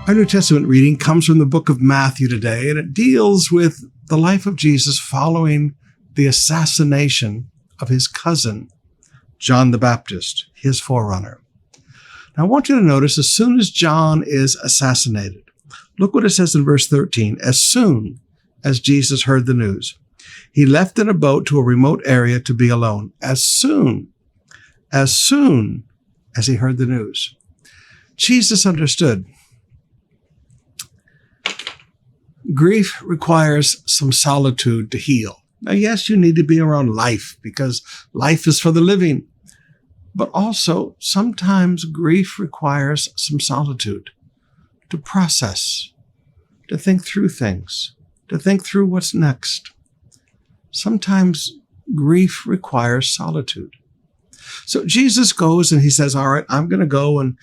Our New Testament reading comes from the book of Matthew today, and it deals with the life of Jesus following the assassination of his cousin, John the Baptist, his forerunner. Now, I want you to notice, as soon as John is assassinated, look what it says in verse 13. As soon as Jesus heard the news, he left in a boat to a remote area to be alone. As soon as he heard the news. Jesus understood. Grief requires some solitude to heal. Now, yes, you need to be around life because life is for the living. But also, sometimes grief requires some solitude to process, to think through things, to think through what's next. Sometimes grief requires solitude. So Jesus goes and he says, all right, I'm going to go and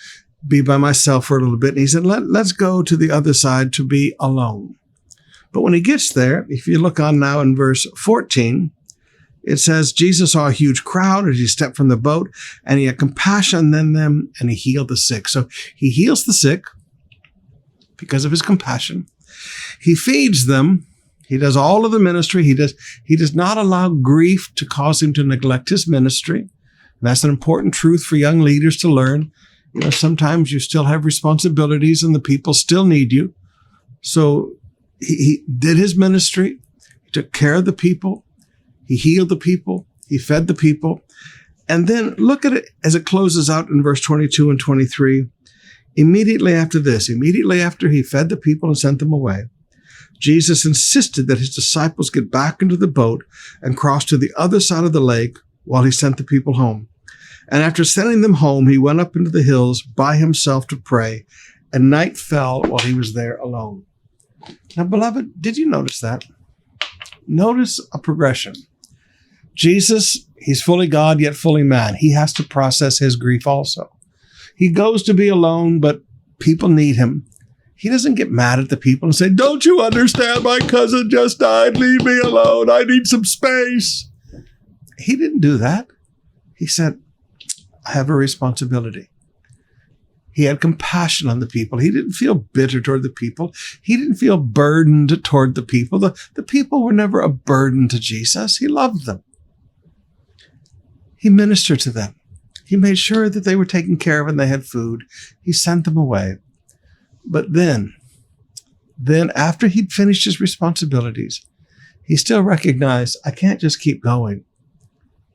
be by myself for a little bit. And he said, let's go to the other side to be alone. But when he gets there, if you look on now in verse 14, it says, Jesus saw a huge crowd as he stepped from the boat, and he had compassion on them, and he healed the sick. So he heals the sick because of his compassion. He feeds them. He does all of the ministry. He does not allow grief to cause him to neglect his ministry. And that's an important truth for young leaders to learn. You know, sometimes you still have responsibilities and the people still need you. So he did his ministry. He took care of the people. He healed the people. He fed the people. And then look at it as it closes out in verse 22 and 23. Immediately after this, immediately after he fed the people and sent them away, Jesus insisted that his disciples get back into the boat and cross to the other side of the lake while he sent the people home. And after sending them home, he went up into the hills by himself to pray, and night fell while he was there alone. Now, beloved, did you notice that? Notice a progression. Jesus, he's fully God, yet fully man. He has to process his grief also. He goes to be alone, but people need him. He doesn't get mad at the people and say, don't you understand? My cousin just died. Leave me alone. I need some space. He didn't do that. He said, I have a responsibility. He had compassion on the people. He didn't feel bitter toward the people. He didn't feel burdened toward the people. The people were never a burden to Jesus. He loved them. He ministered to them. He made sure that they were taken care of and they had food. He sent them away. But then after he'd finished his responsibilities, he still recognized, I can't just keep going.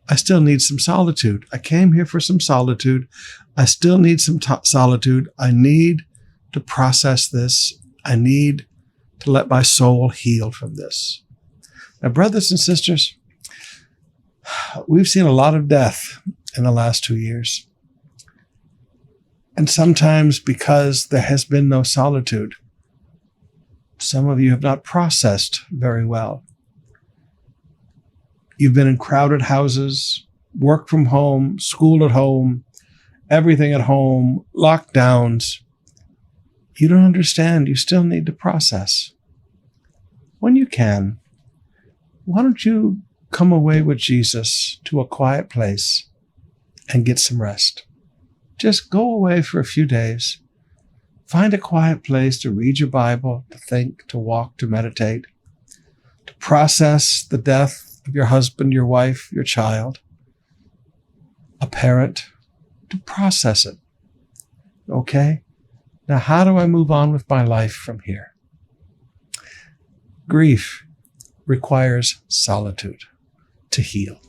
I still need some solitude. I came here for some solitude. I still need some solitude. I need to process this. I need to let my soul heal from this. Now, brothers and sisters, we've seen a lot of death in the last 2 years. And sometimes because there has been no solitude, some of you have not processed very well. You've been in crowded houses, work from home, school at home, everything at home, lockdowns. You don't understand. You still need to process. When you can, why don't you come away with Jesus to a quiet place and get some rest? Just go away for a few days. Find a quiet place to read your Bible, to think, to walk, to meditate, to process the death of your husband, your wife, your child, a parent, to process it. Okay? Now, how do I move on with my life from here? Grief requires solitude to heal.